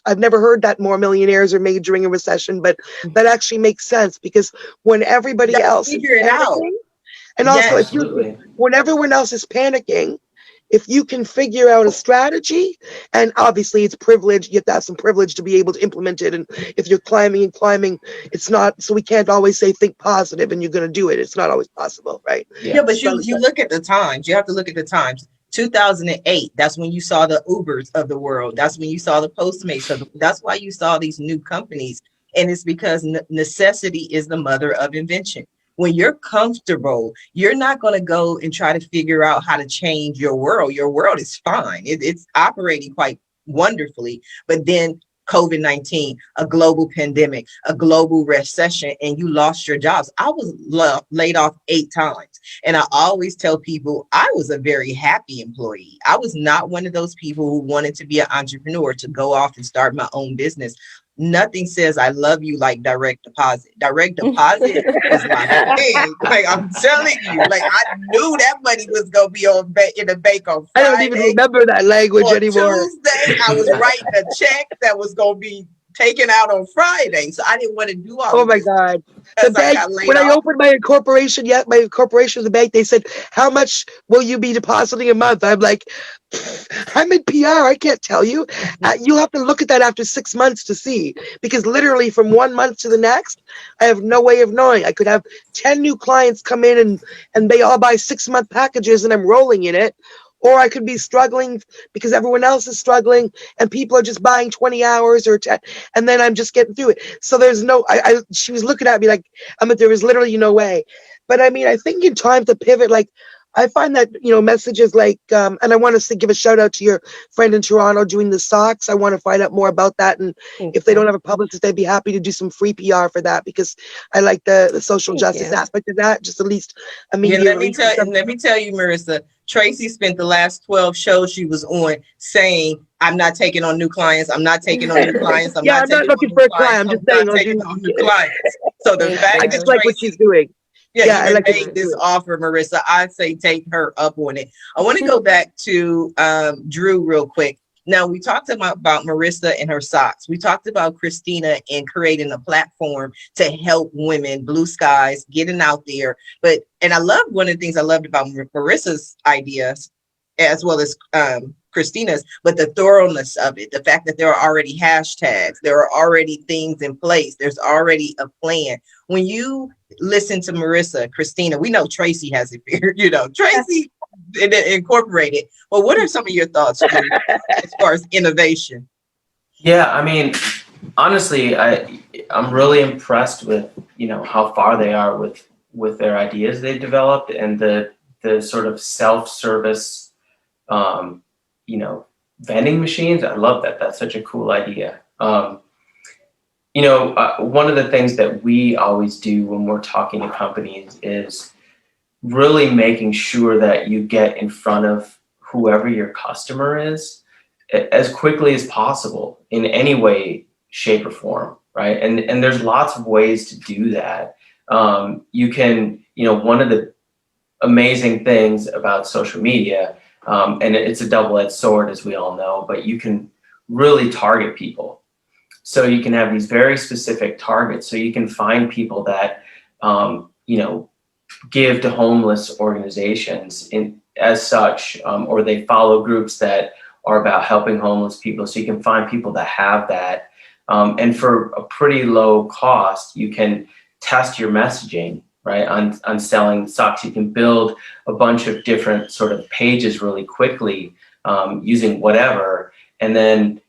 I've never heard that more millionaires are made during a recession, but that actually makes sense, because when everybody else is panicking, and also when everyone else is panicking, if you can figure out a strategy, and obviously it's privilege, you have to have some privilege to be able to implement it. And if you're climbing, it's not, so we can't always say think positive and you're going to do it. It's not always possible, right? Yeah, but you look at the times. You have to look at the times. 2008, that's when you saw the Ubers of the world. That's when you saw the Postmates that's why you saw these new companies. And it's because necessity is the mother of invention. When you're comfortable, you're not going to go and try to figure out how to change your world. Your world is fine. It's operating quite wonderfully. But then COVID-19, a global pandemic, a global recession, and you lost your jobs. I was laid off 8 times. And I always tell people I was a very happy employee. I was not one of those people who wanted to be an entrepreneur, to go off and start my own business. nothing says I love you like direct deposit. Direct deposit was my thing. Like, I'm telling you, like, I knew that money was gonna be in the bank on I don't even Friday. remember that language On anymore. Tuesday, I was writing a check that was gonna be taken out on Friday. So I didn't want to do all Oh of my this God. The because I bank, got laid when I off. opened my corporation, in the bank, they said, how much will you be depositing a month? I'm like, I'm in PR. I can't tell you. You'll have to look at that after 6 months to see, because literally from 1 month to the next, I have no way of knowing. I could have 10 new clients come in and they all buy 6-month packages and I'm rolling in it. Or I could be struggling because everyone else is struggling and people are just buying 20 hours or 10, and then I'm just getting through it. So there's no, she was looking at me like, there was literally no way. But I mean, I think in time to pivot, like, I find that, messages like, and I want to give a shout out to your friend in Toronto doing the socks. I want to find out more about that. And if they don't have a publicist, they'd be happy to do some free PR for that, because I like the social justice aspect of that, just at least immediately. Let me tell you, Marissa, Tracy spent the last 12 shows she was on saying, I'm not taking on new clients. I'm not taking on new clients. I'm I'm not looking for a client. I'm just saying, taking on new clients. So the fact I that just like what she's doing. Yeah, even made this offer, Marissa, I'd say take her up on it. I want to go back to Drew real quick. Now, we talked about Marissa and her socks. We talked about Kristina and creating a platform to help women, blue skies, getting out there. And I love, one of the things I loved about Marissa's ideas, as well as Kristina's, but the thoroughness of it, the fact that there are already hashtags, there are already things in place, there's already a plan. When you listen to Marissa, Kristina, we know Tracy has it, Tracy incorporated. Well, what are some of your thoughts as far as innovation? Yeah, I mean, honestly, I'm really impressed with, how far they are with their ideas they've developed, and the sort of self-service vending machines. I love that. That's such a cool idea. One of the things that we always do when we're talking to companies is really making sure that you get in front of whoever your customer is as quickly as possible in any way, shape, or form, right? And there's lots of ways to do that. You can, one of the amazing things about social media, and it's a double-edged sword, as we all know, but you can really target people. So you can have these very specific targets. So you can find people that, give to homeless organizations as such, or they follow groups that are about helping homeless people. So you can find people that have that. And for a pretty low cost, you can test your messaging, right, on selling socks. You can build a bunch of different sort of pages really quickly using whatever, and then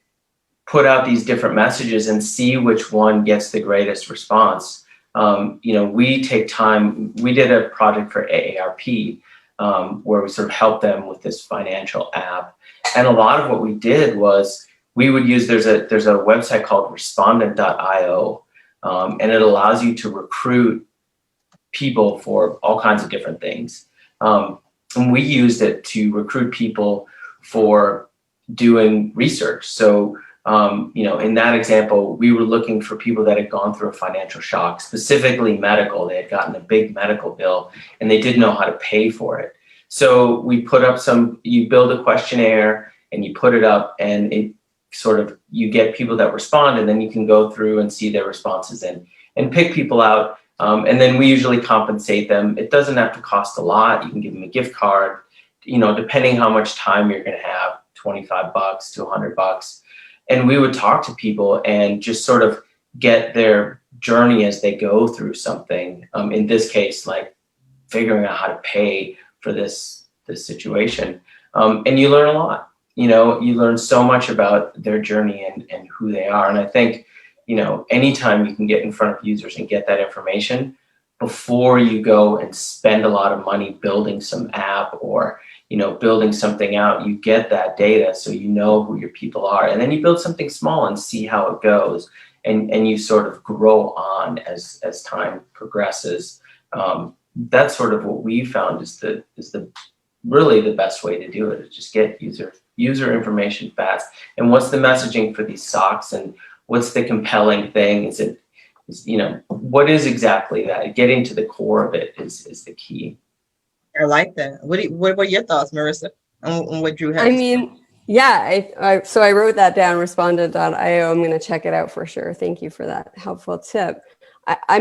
put out these different messages and see which one gets the greatest response. We take time. We did a project for AARP where we sort of helped them with this financial app. And a lot of what we did was we would use, there's a website called respondent.io, and it allows you to recruit people for all kinds of different things. And we used it to recruit people for doing research. So, in that example, we were looking for people that had gone through a financial shock, specifically medical. They had gotten a big medical bill and they didn't know how to pay for it. So we put up you build a questionnaire and you put it up, and it sort of, you get people that respond, and then you can go through and see their responses and pick people out. And then we usually compensate them. It doesn't have to cost a lot. You can give them a gift card, depending how much time you're going to have, $25 to $100. And we would talk to people and just sort of get their journey as they go through something. In this case, like figuring out how to pay for this situation. And you learn a lot. You learn so much about their journey and who they are. And I think, anytime you can get in front of users and get that information before you go and spend a lot of money building some app or, building something out, you get that data so you know who your people are. And then you build something small and see how it goes. And you sort of grow on as time progresses. That's sort of what we found is really the best way to do it, is just get user information fast. And what's the messaging for these socks, and What's the compelling thing? What is exactly that? Getting to the core of it is the key. I like that. What were your thoughts, Marissa, on what Drew had? I mean, yeah, so I wrote that down, responded.io. I'm going to check it out for sure. Thank you for that helpful tip. I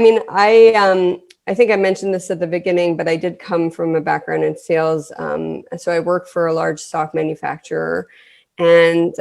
think I mentioned this at the beginning, but I did come from a background in sales. So I worked for a large stock manufacturer, and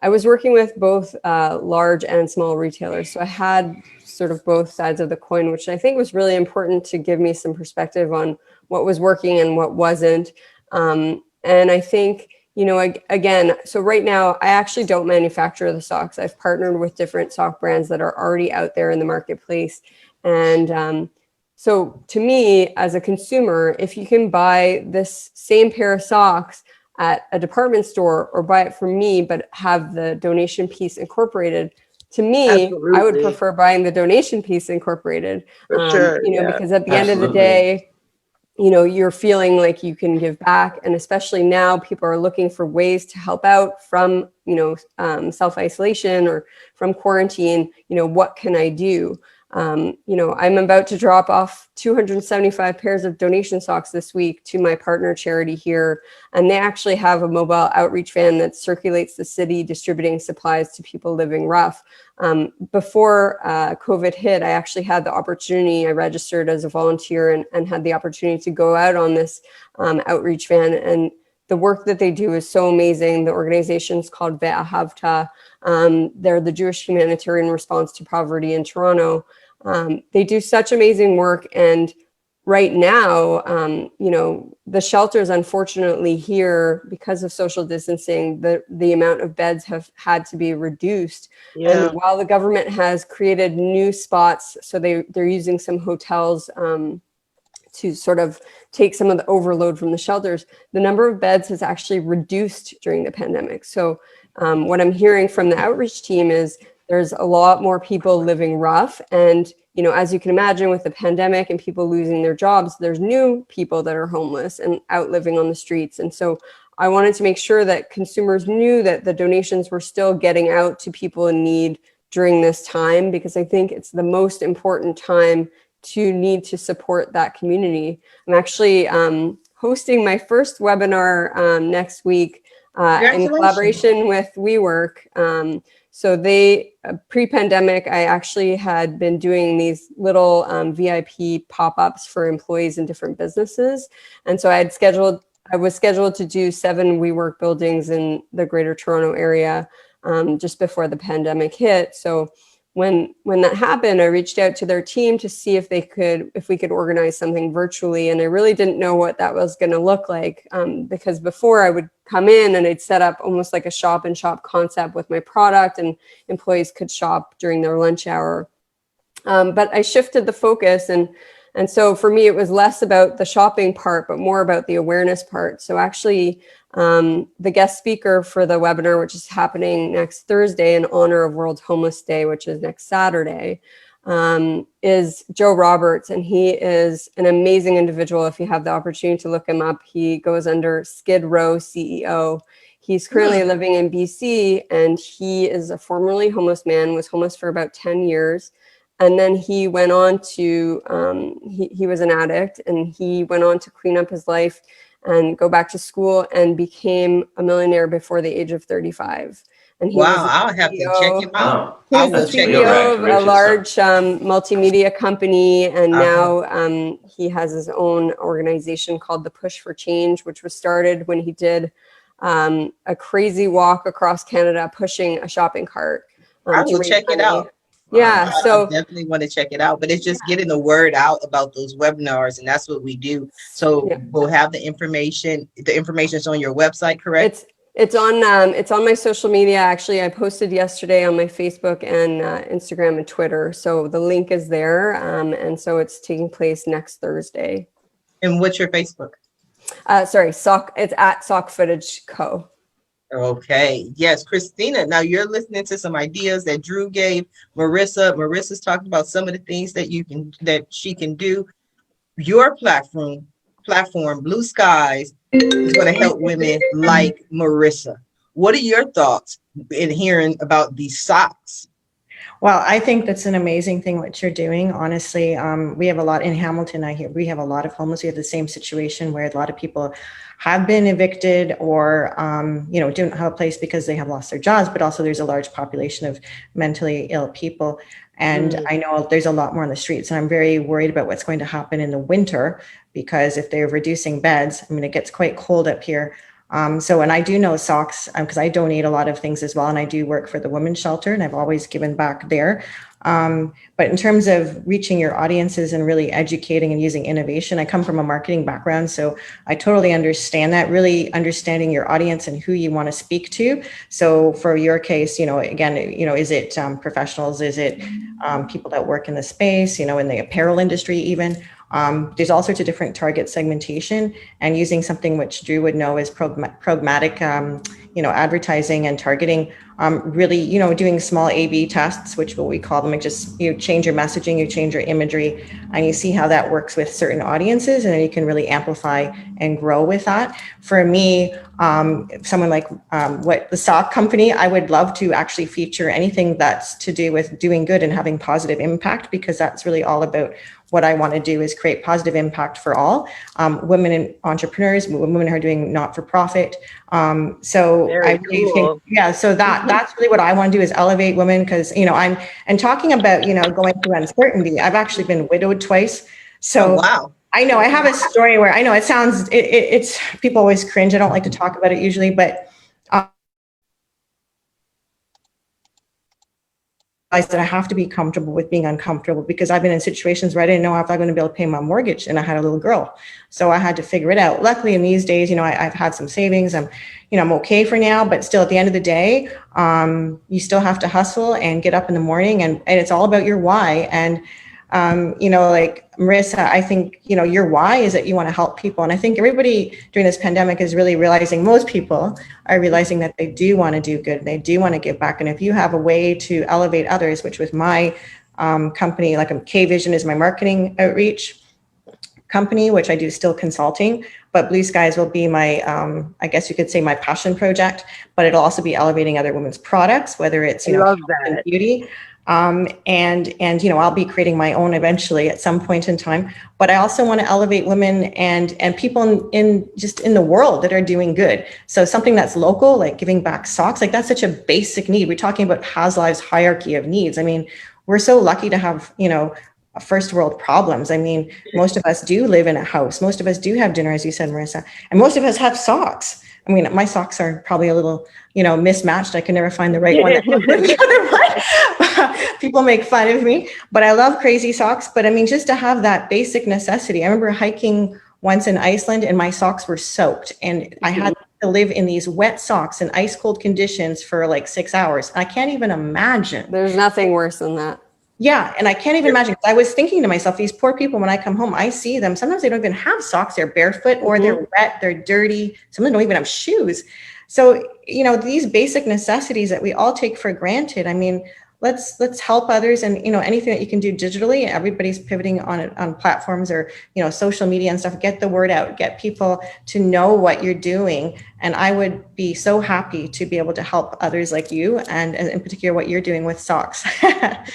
I was working with both large and small retailers. So I had sort of both sides of the coin, which I think was really important to give me some perspective on what was working and what wasn't. And I think, again, so right now, I actually don't manufacture the socks. I've partnered with different sock brands that are already out there in the marketplace. And so to me, as a consumer, if you can buy this same pair of socks at a department store or buy it from me, but have the donation piece incorporated, to me, Absolutely. I would prefer buying the donation piece incorporated, For sure, because at the end of the Absolutely. day, you're feeling like you can give back. And especially now, people are looking for ways to help out from, self-isolation or from quarantine. What can I do? I'm about to drop off 275 pairs of donation socks this week to my partner charity here. And they actually have a mobile outreach van that circulates the city, distributing supplies to people living rough. Before COVID hit, I actually had the opportunity, I registered as a volunteer and had the opportunity to go out on this outreach van. And the work that they do is so amazing. The organization's called Ve'ahavta. They're the Jewish Humanitarian Response to Poverty in Toronto. They do such amazing work. And right now, the shelters, unfortunately here, because of social distancing, the amount of beds have had to be reduced. Yeah. And while the government has created new spots, so they're using some hotels to sort of take some of the overload from the shelters, the number of beds has actually reduced during the pandemic. So what I'm hearing from the outreach team is there's a lot more people living rough. And, as you can imagine, with the pandemic and people losing their jobs, there's new people that are homeless and out living on the streets. And so I wanted to make sure that consumers knew that the donations were still getting out to people in need during this time, because I think it's the most important time to need to support that community. I'm actually hosting my first webinar next week in collaboration with WeWork. So they, pre-pandemic, I actually had been doing these little VIP pop-ups for employees in different businesses. And so I was scheduled to do 7 WeWork buildings in the Greater Toronto area just before the pandemic hit. So when that happened, I reached out to their team to see if we could organize something virtually. And I really didn't know what that was going to look like, because before I would come in and I'd set up almost like a shop and shop concept with my product, and employees could shop during their lunch hour. But I shifted the focus, and so for me, it was less about the shopping part, but more about the awareness part. So actually, the guest speaker for the webinar, which is happening next Thursday in honor of World Homeless Day, which is next Saturday, is Joe Roberts. And he is an amazing individual. If you have the opportunity to look him up, he goes under Skid Row CEO. He's currently living in BC, and he is a formerly homeless man, was homeless for about 10 years. And then he went on to, he was an addict, and he went on to clean up his life and go back to school, and became a millionaire before the age of 35. And he Wow, I'll have to check him out. He was the That's CEO of a large multimedia company, and now he has his own organization called the Push for Change, which was started when he did a crazy walk across Canada pushing a shopping cart. I will check it out. Yeah, so I definitely want to check it out, but it's just getting the word out about those webinars, and that's what we do. So we'll have the information. The information is on your website, correct? It's on my social media. Actually, I posted yesterday on my Facebook and Instagram and Twitter. So the link is there, and so it's taking place next Thursday. And what's your Facebook? It's at Sock Footage Co. Okay. Yes, Kristina. Now you're listening to some ideas that Drew gave Marissa. Marissa's talked about some of the things that she can do. Your platform, Blue Skies, is going to help women like Marissa. What are your thoughts in hearing about these socks Well, I think that's an amazing thing what you're doing. Honestly, we have a lot in Hamilton. We have a lot of homeless. We have the same situation where a lot of people have been evicted or, don't have a place because they have lost their jobs, but also there's a large population of mentally ill people. And I know there's a lot more on the streets, and I'm very worried about what's going to happen in the winter, because if they're reducing beds, I mean, it gets quite cold up here. And I do know socks, because I donate a lot of things as well. And I do work for the women's shelter, and I've always given back there. But in terms of reaching your audiences and really educating and using innovation, I come from a marketing background. So I totally understand that, really understanding your audience and who you want to speak to. So for your case, again, is it professionals? Is it people that work in the space, in the apparel industry even? There's all sorts of different target segmentation, and using something which Drew would know is pragmatic, advertising and targeting, really, doing small A/B tests, which what we call them, you change your messaging, you change your imagery, and you see how that works with certain audiences, and then you can really amplify and grow with that. For me, someone like what the sock company, I would love to actually feature anything that's to do with doing good and having positive impact, because that's really all about what I want to do, is create positive impact for all women and entrepreneurs, women who are doing not-for-profit. So Very I really cool. think, so that's really what I want to do, is elevate women, because, and talking about, going through uncertainty, I've actually been widowed twice. So Oh, wow. I know I have a story where I know it sounds, it's people always cringe. I don't like to talk about it usually, but that I have to be comfortable with being uncomfortable, because I've been in situations where I didn't know if I'm going to be able to pay my mortgage, and I had a little girl. So I had to figure it out. Luckily in these days, I've had some savings. I'm okay for now, but still at the end of the day, you still have to hustle and get up in the morning, and it's all about your why. And, like Marissa, I think, your why is that you want to help people. And I think everybody during this pandemic is really realizing, most people are realizing that they do want to do good. They do want to give back. And if you have a way to elevate others, which with my company, like K-Vision is my marketing outreach company, which I do still consulting, but Blue Skies will be my, I guess you could say, my passion project, but it'll also be elevating other women's products, whether it's, Love health that. and beauty. And I'll be creating my own eventually at some point in time, but I also want to elevate women and people in the world that are doing good. So something that's local, like giving back socks, like that's such a basic need. We're talking about Hasliv's hierarchy of needs. I mean, we're so lucky to have, first world problems. I mean, most of us do live in a house. Most of us do have dinner, as you said, Marissa, and most of us have socks. I mean, my socks are probably a little, mismatched. I can never find the right one that goes with the other one. People make fun of me, but I love crazy socks. But I mean, just to have that basic necessity. I remember hiking once in Iceland, and my socks were soaked, and I had to live in these wet socks in ice cold conditions for like 6 hours. I can't even imagine. There's nothing worse than that. Yeah. And I can't even imagine. I was thinking to myself, these poor people, when I come home, I see them. Sometimes they don't even have socks. They're barefoot or they're wet, they're dirty. Some of them don't even have shoes. So, these basic necessities that we all take for granted. I mean, let's help others, and anything that you can do digitally. Everybody's pivoting on platforms or social media and stuff. Get the word out, get people to know what you're doing. And I would be so happy to be able to help others like you, and in particular what you're doing with socks.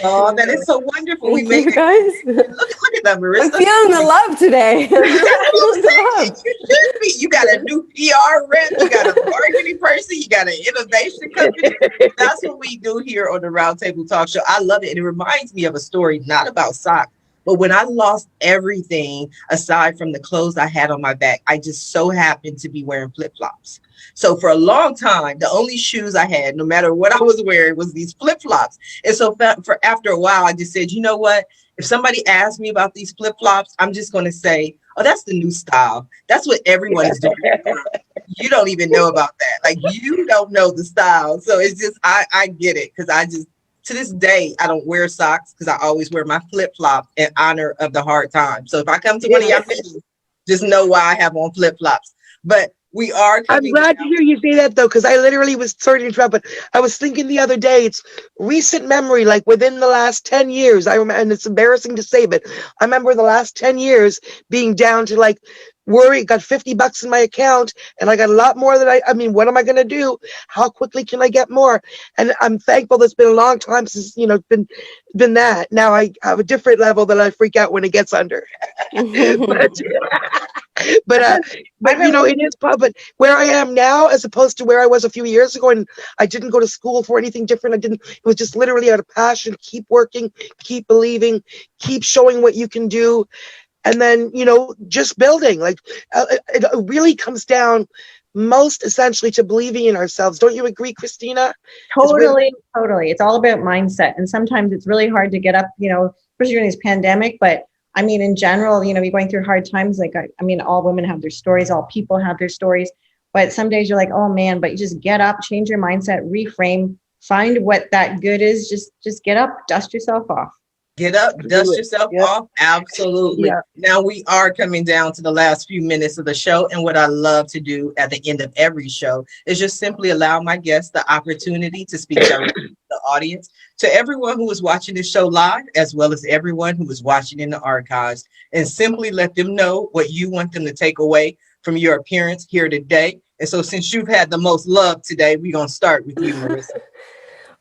Oh, that is so wonderful. We Thank made you, it. guys. Look at that, Marissa. I'm feeling the love today. You should be. You got a new PR rep. You got a marketing person. You got an innovation company. That's what we do here on the Roundtable Talk Show. I love it. And it reminds me of a story, not about socks, but when I lost everything aside from the clothes I had on my back, I just so happened to be wearing flip-flops. So for a long time, the only shoes I had, no matter what I was wearing, was these flip-flops. And so for after a while, I just said, you know what? If somebody asks me about these flip-flops, I'm just going to say, oh, that's the new style. That's what everyone is doing. You don't even know about that. Like, you don't know the style. So it's just, I get it, because I just, to this day, I don't wear socks, because I always wear my flip-flop in honor of the hard time. So if I come to one of y'all meetings, just know why I have on flip-flops. But we are. I'm glad to hear you say that, though, because I literally was, sorry to interrupt, but I was thinking the other day, it's recent memory, like within the last 10 years, I remember, and it's embarrassing to say, but I remember the last 10 years being down to like worry, got $50 in my account and I got a lot more than I mean, what am I going to do? How quickly can I get more? And I'm thankful it's been a long time since, you know, been that. Now I have a different level that I freak out when it gets under. but you know, it is but where I am now as opposed to where I was a few years ago, and I didn't go to school for anything different. It was just literally out of passion. Keep working, keep believing, keep showing what you can do. And then, you know, just building, like it really comes down most essentially to believing in ourselves. Don't you agree, Kristina? Totally. It's all about mindset. And sometimes it's really hard to get up, you know, especially during this pandemic. But I mean, in general, you know, you're going through hard times. Like, I mean, all women have their stories, all people have their stories. But some days you're like, oh man, but you just get up, change your mindset, reframe, find what that good is. Just get up, dust yourself off. Get up, dust yourself off. Absolutely. Yeah. Now we are coming down to the last few minutes of the show. And what I love to do at the end of every show is just simply allow my guests the opportunity to speak directly to the audience, to everyone who is watching this show live, as well as everyone who is watching in the archives, and simply let them know what you want them to take away from your appearance here today. And so since you've had the most love today, we're going to start with you, Marissa.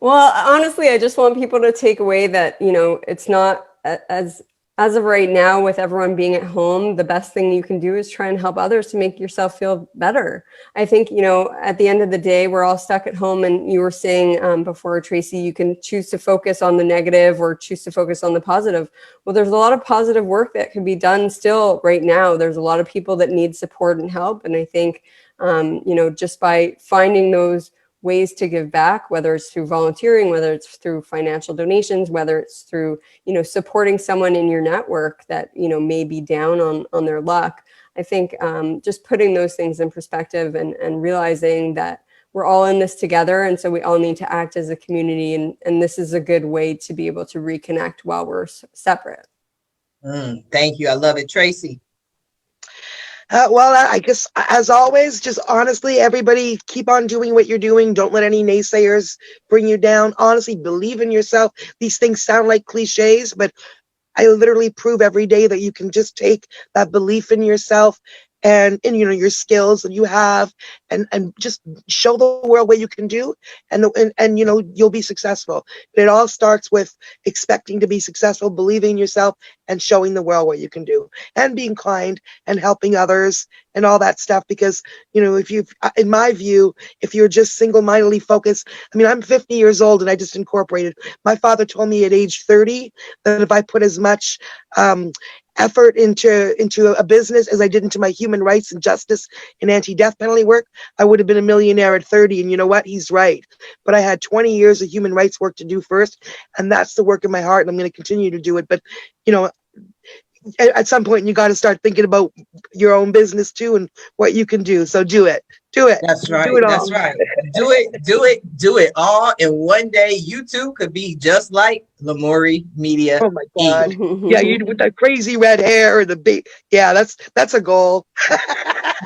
Well, honestly, I just want people to take away that, you know, it's not as of right now, with everyone being at home, the best thing you can do is try and help others to make yourself feel better. I think, you know, at the end of the day, we're all stuck at home. And you were saying before, Tracy, you can choose to focus on the negative or choose to focus on the positive. Well, there's a lot of positive work that can be done still right now. There's a lot of people that need support and help. And I think, you know, just by finding those ways to give back, whether it's through volunteering, whether it's through financial donations, whether it's through, you know, supporting someone in your network that, you know, may be down on their luck. I think just putting those things in perspective and realizing that we're all in this together. And so we all need to act as a community. And this is a good way to be able to reconnect while we're separate. Thank you. I love it. Tracy. Well, I guess, as always, just honestly, everybody keep on doing what you're doing. Don't let any naysayers bring you down. Honestly, believe in yourself. These things sound like cliches, but I literally prove every day that you can just take that belief in yourself and you know, your skills that you have and just show the world what you can do and you know, you'll be successful. It all starts with expecting to be successful, believing in yourself and showing the world what you can do and being kind and helping others and all that stuff. Because, you know, in my view, if you're just single-mindedly focused, I mean, I'm 50 years old and I just incorporated. My father told me at age 30 that if I put as much effort into a business as I did into my human rights and justice and anti-death penalty work, I would have been a millionaire at 30. And you know what? He's right. But I had 20 years of human rights work to do first. And that's the work in my heart. And I'm going to continue to do it. But, you know, at some point, you got to start thinking about your own business too and what you can do. So do it. Do it. That's right. Do it all. That's right. Do it all. And one day you too could be just like Lamori Media. Oh my God. Yeah, you with that crazy red hair or the big. Yeah, that's a goal.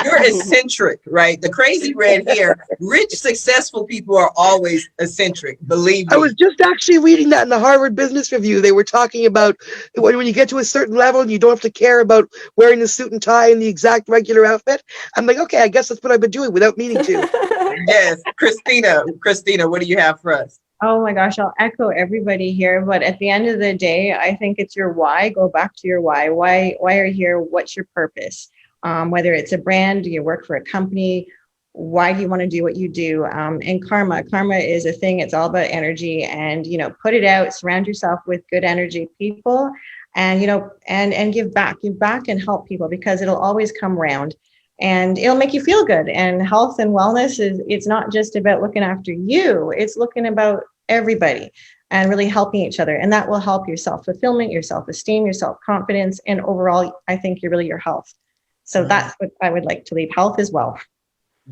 You're eccentric, right? The crazy red hair. Rich, successful people are always eccentric. Believe me. I was just actually reading that in the Harvard Business Review. They were talking about when you get to a certain level and you don't have to care about wearing the suit and tie and the exact regular outfit. I'm like, okay, I guess that's what I've been doing without meaning to. Yes. Christina, what do you have for us? Oh my gosh, I'll echo everybody here. But at the end of the day, I think it's your why. Go back to your why. Why are you here? What's your purpose? Whether it's a brand, you work for a company, why do you want to do what you do? And karma is a thing. It's all about energy, and, you know, put it out, surround yourself with good energy people, and, you know, and give back and help people, because it'll always come around and it'll make you feel good. And health and wellness it's not just about looking after you, it's looking about everybody and really helping each other. And that will help your self-fulfillment, your self-esteem, your self-confidence, and overall, I think you're really your health. So that's what I would like to leave. Health is wealth.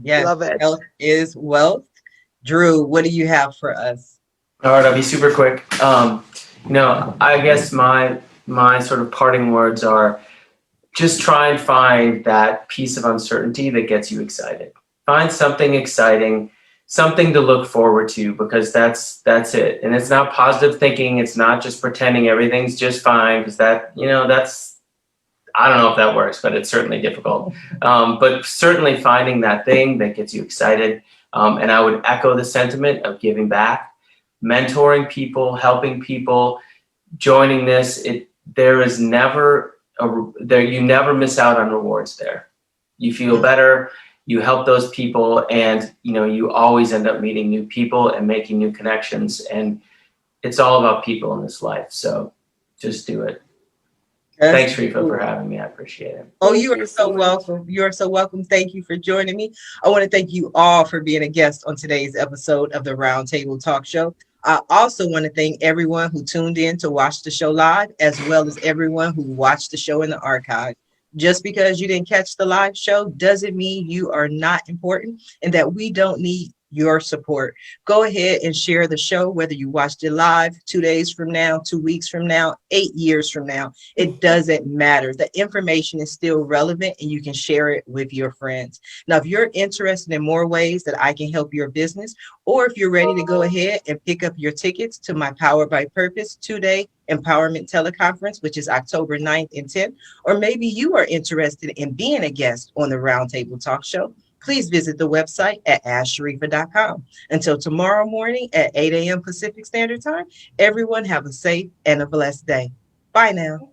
Yes, love it. Health is wealth. Drew, what do you have for us? All right, I'll be super quick. You know, I guess my sort of parting words are just try and find that piece of uncertainty that gets you excited. Find something exciting, something to look forward to, because that's it. And it's not positive thinking. It's not just pretending everything's just fine, because that, you know, I don't know if that works, but it's certainly difficult. But certainly finding that thing that gets you excited. And I would echo the sentiment of giving back, mentoring people, helping people, joining this. There is never you never miss out on rewards there. You feel better, you help those people, and you always end up meeting new people and making new connections. And it's all about people in this life. So just do it. Thanks, Sharifa, for having me. I appreciate it. Oh, Thank you are you so so much. welcome. You are so welcome. Thank you for joining me. I want to thank you all for being a guest on today's episode of the Roundtable Talk Show. I also want to thank everyone who tuned in to watch the show live, as well as everyone who watched the show in the archive. Just because you didn't catch the live show doesn't mean you are not important and that we don't need your support. Go ahead and share the show, whether you watched it live 2 days from now, 2 weeks from now, 8 years from now. It doesn't matter. The information is still relevant and you can share it with your friends. Now, if you're interested in more ways that I can help your business, or if you're ready to go ahead and pick up your tickets to my Powered by Purpose 2-day empowerment teleconference, which is October 9th and 10th, or maybe you are interested in being a guest on the Roundtable Talk Show, please visit the website at asksharifa.com. Until tomorrow morning at 8 a.m. Pacific Standard Time, everyone have a safe and a blessed day. Bye now.